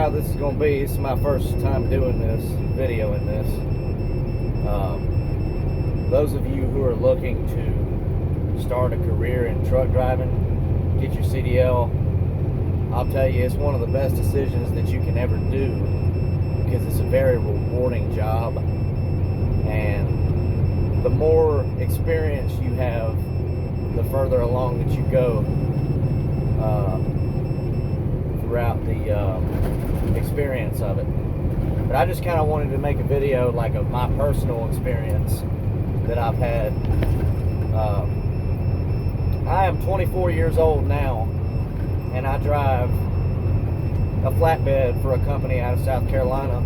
how this is going to be. This is my first time doing this, videoing this. Those of you who are looking to start a career in truck driving, get your CDL, I'll tell you, it's one of the best decisions that you can ever do because it's a very rewarding job. And the more experience you have, the further along that you go throughout the experience of it. But I just kind of wanted to make a video like of my personal experience that I've had. I am 24 years old now, and I drive a flatbed for a company out of South Carolina.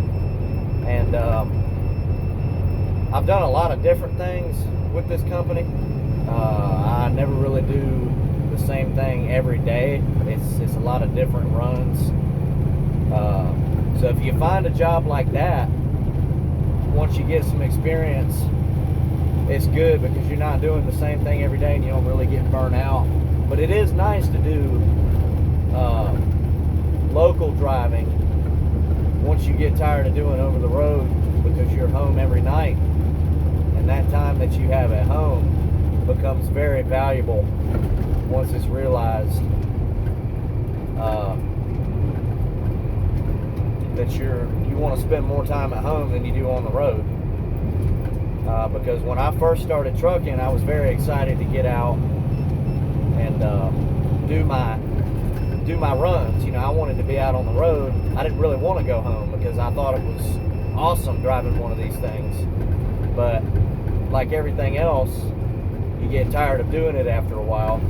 And I've done a lot of different things with this company. I never really do the same thing every day. It's a lot of different runs. So if you find a job like that, once you get some experience, it's good because you're not doing the same thing every day and you don't really get burnt out. But it is nice to do local driving once you get tired of doing over the road, because you're home every night, and that time that you have at home becomes very valuable once it's realized that you want to spend more time at home than you do on the road. Because when I first started trucking, I was very excited to get out and do my runs. You know, I wanted to be out on the road. I didn't really want to go home because I thought it was awesome driving one of these things. But like everything else, you get tired of doing it after a while.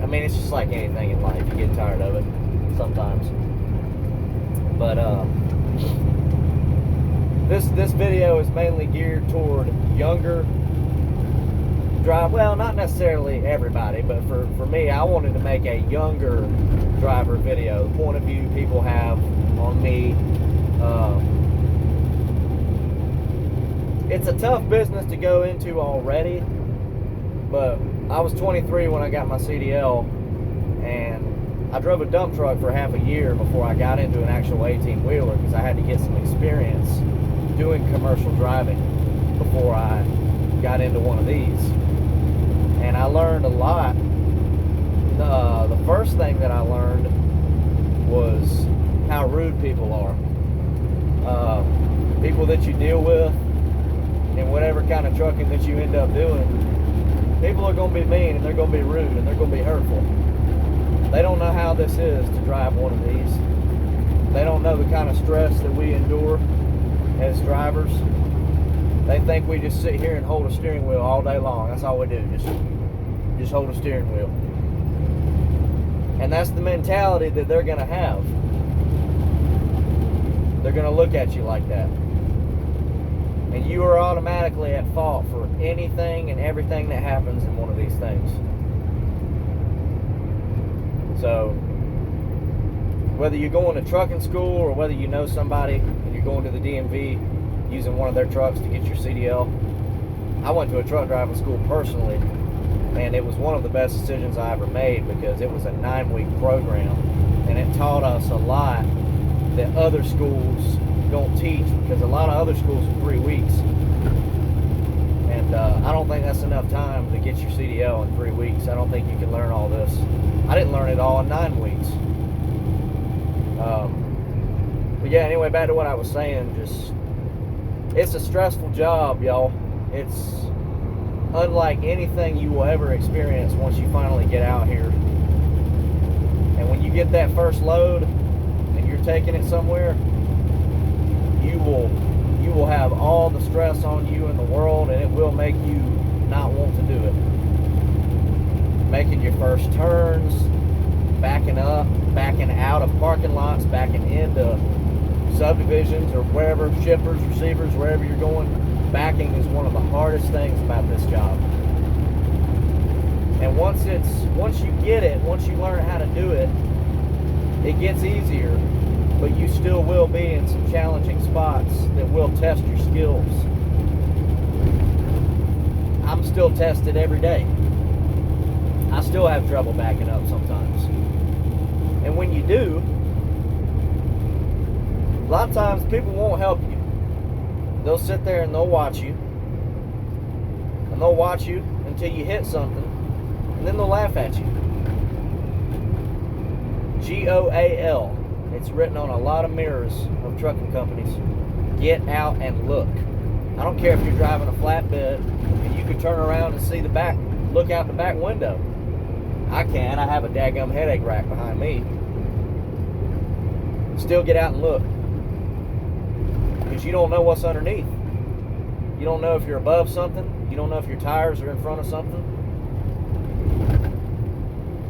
I mean, it's just like anything in life. You get tired of it sometimes. But this video is mainly geared toward younger well, not necessarily everybody, but for me, I wanted to make a younger driver video. The point of view people have on me. It's a tough business to go into already, but I was 23 when I got my CDL, and I drove a dump truck for half a year before I got into an actual 18-wheeler because I had to get some experience doing commercial driving before I got into one of these. And I learned a lot. The first thing that I learned was how rude people are. People that you deal with in whatever kind of trucking that you end up doing, people are going to be mean, and they're going to be rude, and they're going to be hurtful. They don't know how this is to drive one of these. They don't know the kind of stress that we endure as drivers. They think we just sit here and hold a steering wheel all day long. That's all we do, just hold a steering wheel. And that's the mentality that they're going to have. They're going to look at you like that. And you are automatically at fault for anything and everything that happens in one of these things. So, whether you're going to trucking school or whether you know somebody and you're going to the DMV using one of their trucks to get your CDL, I went to a truck driving school personally, and it was one of the best decisions I ever made because it was a 9-week program, and it taught us a lot that other schools don't teach, because a lot of other schools are 3 weeks, and I don't think that's enough time to get your CDL in 3 weeks. I don't think you can learn all this. I didn't learn it all in 9 weeks. But yeah, anyway, back to what I was saying. It's a stressful job, y'all. It's unlike anything you will ever experience once you finally get out here. And when you get that first load and you're taking it somewhere, you will have all the stress on you in the world, and it will make you not want to do it. Making your first turns, backing up, backing out of parking lots, backing into subdivisions or wherever, shippers, receivers, wherever you're going, backing is one of the hardest things about this job. And once you get it, once you learn how to do it, it gets easier. But you still will be in some challenging spots that will test your skills. I'm still tested every day. I still have trouble backing up sometimes. And when you do, A lot of times people won't help you. They'll sit there and they'll watch you. And they'll watch you until you hit something. And then they'll laugh at you. GOAL. It's written on a lot of mirrors of trucking companies. Get out and look. I don't care if you're driving a flatbed and you can turn around and see the back, look out the back window. I can. I have a daggum headache rack behind me. Still get out and look. Because you don't know what's underneath. You don't know if you're above something. You don't know if your tires are in front of something.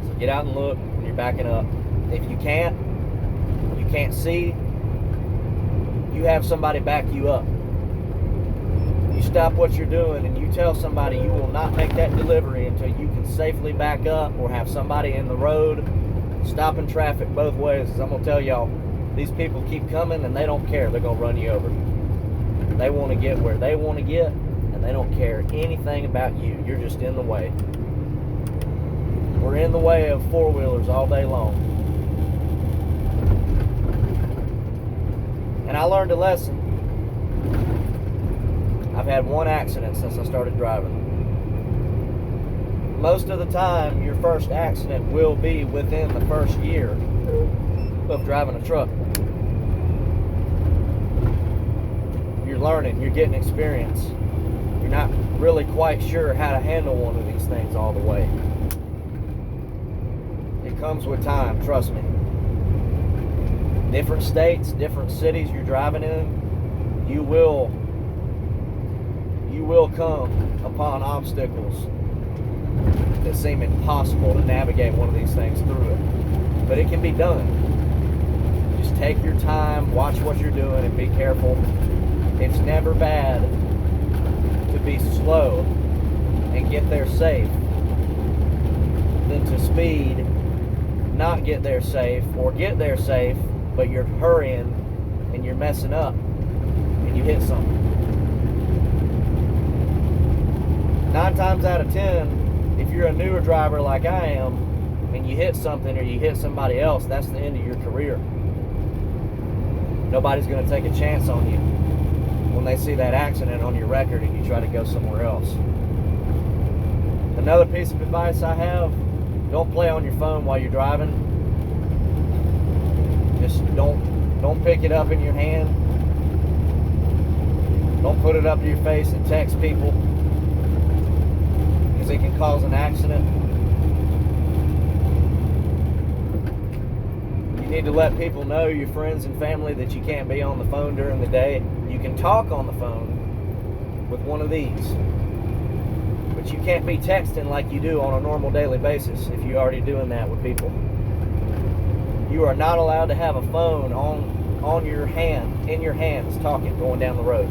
So get out and look when you're backing up. If you can't see, you have somebody back you up. You stop what you're doing and you tell somebody you will not make that delivery until you can safely back up or have somebody in the road stopping traffic both ways. As I'm going to tell y'all, these people keep coming and they don't care. They're going to run you over. They want to get where they want to get and they don't care anything about you. You're just in the way. We're in the way of four-wheelers all day long. And I learned a lesson. I've had one accident since I started driving. Most of the time, your first accident will be within the first year of driving a truck. You're learning, you're getting experience. You're not really quite sure how to handle one of these things all the way. It comes with time, trust me. Different states, different cities you're driving in, you will come upon obstacles that seem impossible to navigate one of these things through it. But it can be done. Just take your time, watch what you're doing, and be careful. It's never bad to be slow and get there safe than to speed, not get there safe, or get there safe, but you're hurrying and you're messing up and you hit something. 9 times out of 10, if you're a newer driver like I am and you hit something or you hit somebody else, that's the end of your career. Nobody's going to take a chance on you when they see that accident on your record and you try to go somewhere else. Another piece of advice I have, don't play on your phone while you're driving. Just don't pick it up in your hand. Don't put it up to your face and text people, because it can cause an accident. You need to let people know, your friends and family, that you can't be on the phone during the day. You can talk on the phone with one of these, but you can't be texting like you do on a normal daily basis if you're already doing that with people. You are not allowed to have a phone on your hand, in your hands, talking, going down the road.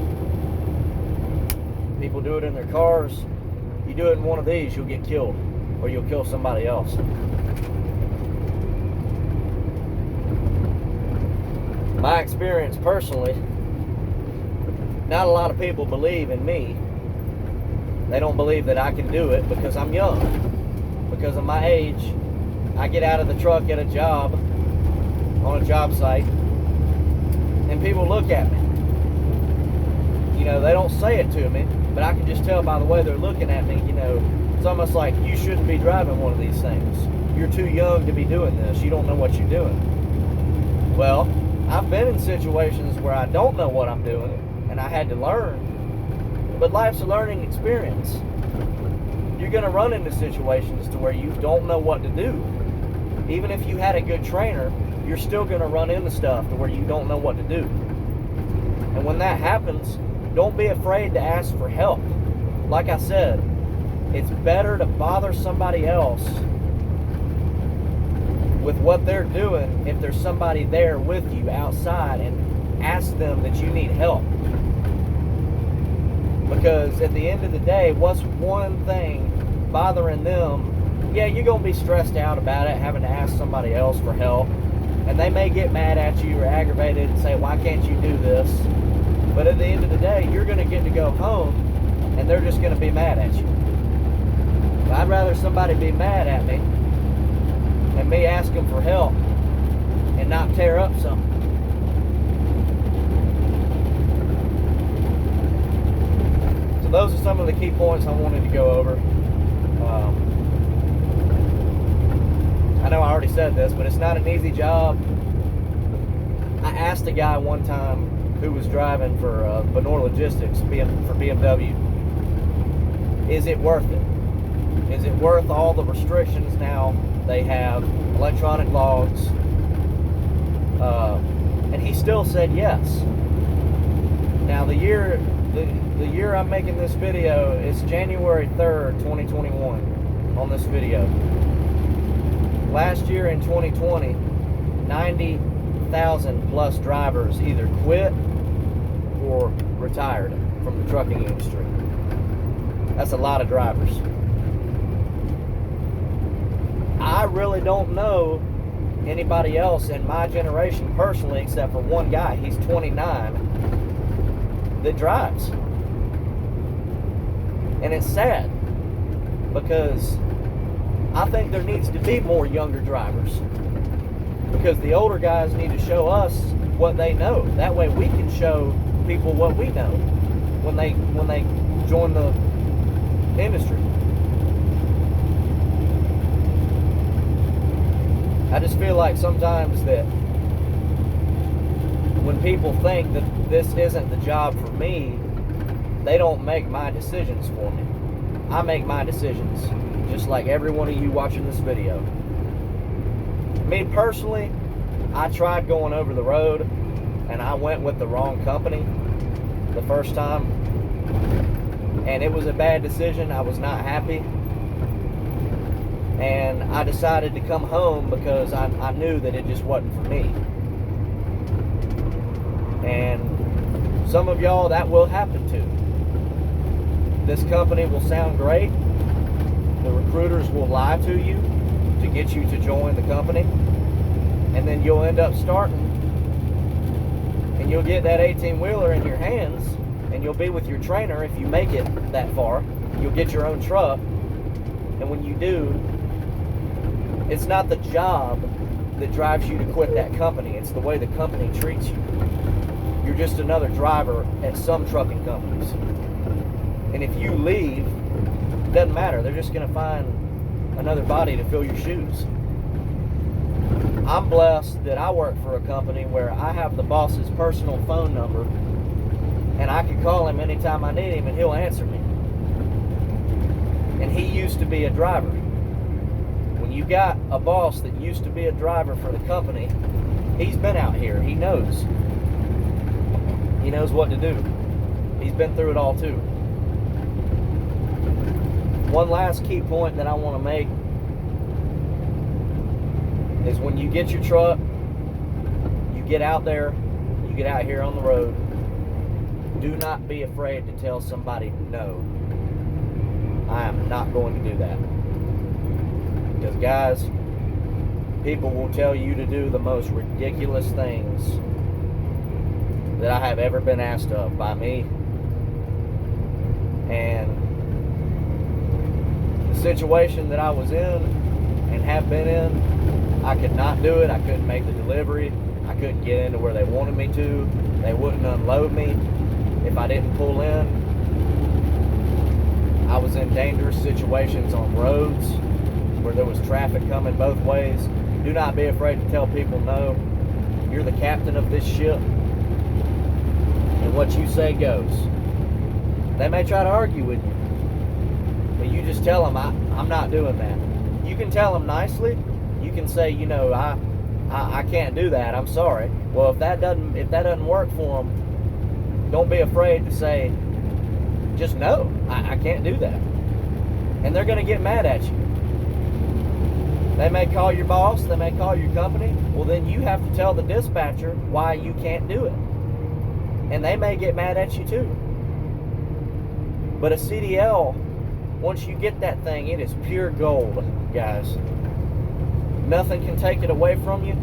People do it in their cars. You do it in one of these, you'll get killed, or you'll kill somebody else. My experience personally, not a lot of people believe in me. They don't believe that I can do it because I'm young. Because of my age, I get out of the truck at a job, on a job site, and people look at me. You know, they don't say it to me, but I can just tell by the way they're looking at me, you know, it's almost like, you shouldn't be driving one of these things. You're too young to be doing this. You don't know what you're doing. Well, I've been in situations where I don't know what I'm doing, and I had to learn. But life's a learning experience. You're going to run into situations to where you don't know what to do. Even if you had a good trainer, you're still going to run into stuff to where you don't know what to do. And when that happens, don't be afraid to ask for help. Like I said, it's better to bother somebody else with what they're doing if there's somebody there with you outside, and ask them that you need help. Because at the end of the day, what's one thing bothering them? Yeah, you're going to be stressed out about it, having to ask somebody else for help. And they may get mad at you or aggravated and say, why can't you do this? But at the end of the day, you're going to get to go home, and they're just going to be mad at you. I'd rather somebody be mad at me and me ask them for help and not tear up something. those are some of the key points I wanted to go over. I know I already said this, but it's not an easy job. I asked a guy one time who was driving for Benor Logistics for BMW, is it worth it? Is it worth all the restrictions now they have, electronic logs? And he still said yes. Now the year I'm making this video is January 3rd, 2021 on this video. Last year in 2020, 90,000 plus drivers either quit or retired from the trucking industry. That's a lot of drivers. I really don't know anybody else in my generation personally, except for one guy. He's 29, that drives. And it's sad, because I think there needs to be more younger drivers, because the older guys need to show us what they know. That way we can show people what we know when they join the industry. I just feel like sometimes that when people think that this isn't the job for me, they don't make my decisions for me. I make my decisions, just like every one of you watching this video. Me personally, I tried going over the road, and I went with the wrong company the first time, and it was a bad decision. I was not happy, and I decided to come home because I knew that it just wasn't for me. And some of y'all, that will happen to. This company will sound great. The recruiters will lie to you to get you to join the company, and then you'll end up starting, and you'll get that 18-wheeler in your hands, and you'll be with your trainer if you make it that far. You'll get your own truck, and when you do, it's not the job that drives you to quit that company. It's the way the company treats you. You're just another driver at some trucking companies. And if you leave, it doesn't matter. They're just going to find another body to fill your shoes. I'm blessed that I work for a company where I have the boss's personal phone number, and I can call him anytime I need him, and he'll answer me. And he used to be a driver. When you got a boss that used to be a driver for the company, he's been out here. He knows. He knows what to do. He's been through it all too. One last key point that I want to make is when you get your truck, you get out there, you get out here on the road, do not be afraid to tell somebody no. I am not going to do that. Because guys, people will tell you to do the most ridiculous things that I have ever been asked of by me. And the situation that I was in and have been in, I could not do it. I couldn't make the delivery. I couldn't get into where they wanted me to. They wouldn't unload me if I didn't pull in. I was in dangerous situations on roads where there was traffic coming both ways. Do not be afraid to tell people no. You're the captain of this ship, and what you say goes. They may try to argue with you, but you just tell them, I'm not doing that. You can tell them nicely. You can say, you know, I can't do that. I'm sorry. Well, if that doesn't work for them, don't be afraid to say, just no, I can't do that. And they're going to get mad at you. They may call your boss. They may call your company. Well, then you have to tell the dispatcher why you can't do it. And they may get mad at you too. But a CDL, once you get that thing, it is pure gold, guys. Nothing can take it away from you.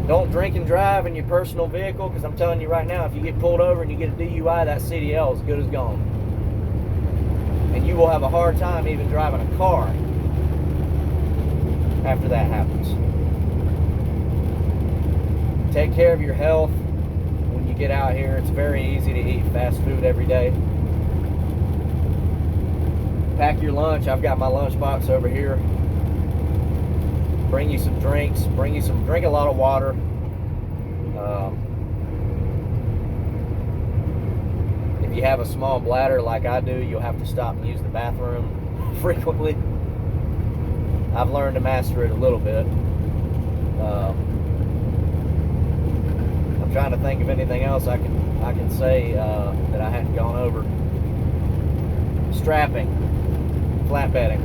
Don't drink and drive in your personal vehicle, because I'm telling you right now, if you get pulled over and you get a DUI, that CDL is as good as gone. And you will have a hard time even driving a car after that happens. Take care of your health. When you get out here. It's very easy to eat fast food every day. Pack your lunch. I've got my lunch box over here. Bring you some drinks. Drink a lot of water. If you have a small bladder like I do, you'll have to stop and use the bathroom frequently. I've learned to master it a little bit. I'm trying to think of anything else I can say that I hadn't gone over. Strapping, flatbedding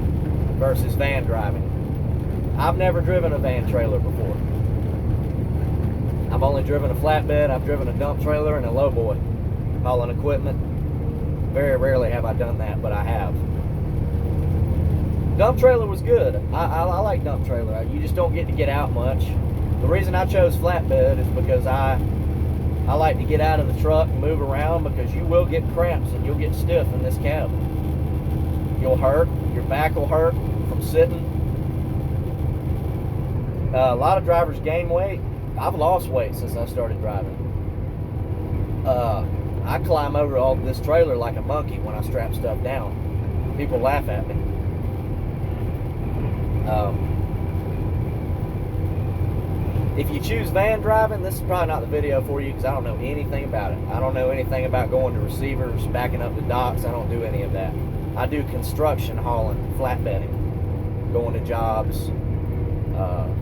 versus van driving. I've never driven a van trailer before. I've only driven a flatbed. I've driven a dump trailer and a lowboy hauling equipment. Very rarely have I done that, but I have. Dump trailer was good. I like dump trailer. You just don't get to get out much. The reason I chose flatbed is because I like to get out of the truck and move around, because you will get cramps and you'll get stiff in this cab. You'll hurt. Your back will hurt from sitting. A lot of drivers gain weight. I've lost weight since I started driving. I climb over all this trailer like a monkey when I strap stuff down. People laugh at me. If you choose van driving, this is probably not the video for you, because I don't know anything about it. I don't know anything about going to receivers, backing up the docks. I don't do any of that. I do construction hauling, flatbedding, going to jobs,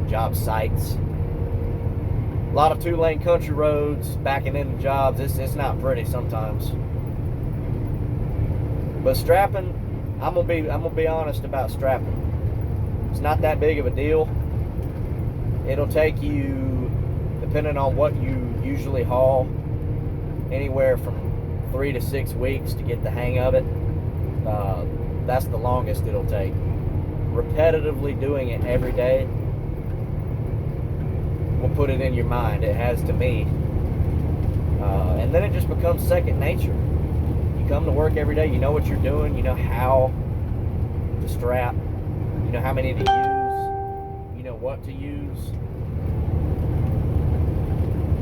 job sites. A lot of 2-lane country roads, backing into jobs. It's not pretty sometimes. But strapping, I'm gonna be honest about strapping. It's not that big of a deal. It'll take you, depending on what you usually haul, anywhere from 3 to 6 weeks to get the hang of it. That's the longest it'll take. Repetitively doing it every day will put it in your mind. It has to me. And then it just becomes second nature. You come to work every day, you know what you're doing, you know how to strap, you know how many to use, you know what to use.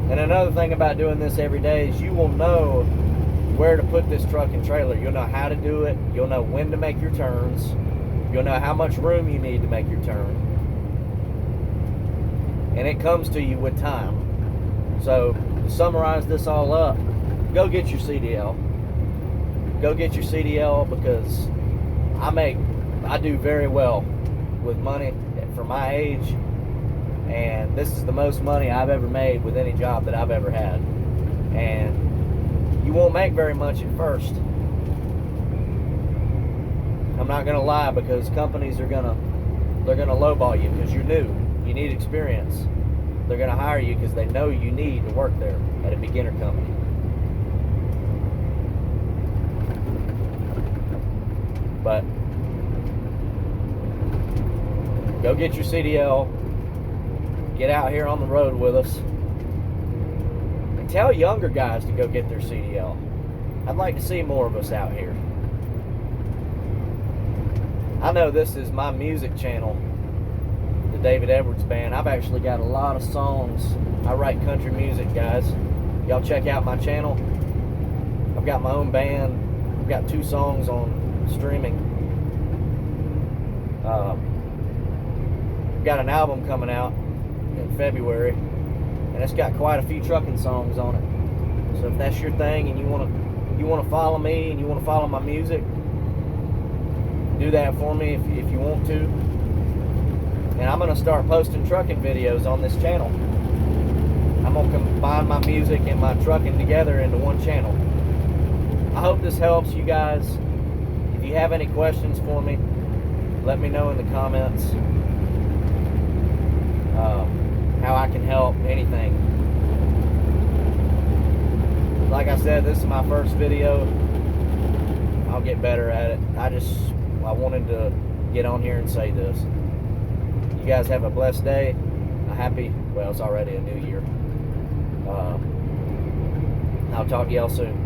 And another thing about doing this every day is you will know where to put this truck and trailer. You'll know how to do it. You'll know when to make your turns. You'll know how much room you need to make your turn. And it comes to you with time. So, to summarize this all up, go get your CDL. Go get your CDL, because I do very well with money for my age, and this is the most money I've ever made with any job that I've ever had. And you won't make very much at first. I'm not gonna lie, because companies they're gonna lowball you because you're new. You need experience. They're gonna hire you because they know you need to work there at a beginner company. But go get your CDL. Get out here on the road with us. And tell younger guys to go get their CDL. I'd like to see more of us out here. I know this is my music channel, the David Edwards Band. I've actually got a lot of songs. I write country music, guys. Y'all check out my channel. I've got my own band. I've got 2 songs on streaming. Got an album coming out in February, and it's got quite a few trucking songs on it. So if that's your thing and you want to follow me and you want to follow my music, do that for me if you want to. And I'm going to start posting trucking videos on this channel. I'm going to combine my music and my trucking together into one channel. I hope this helps you guys. If you have any questions for me, let me know in the comments. How I can help, anything. Like I said, this is my first video. I'll get better at it. I wanted to get on here and say this. You guys have a blessed day. A happy, well, it's already a new year. I'll talk to y'all soon.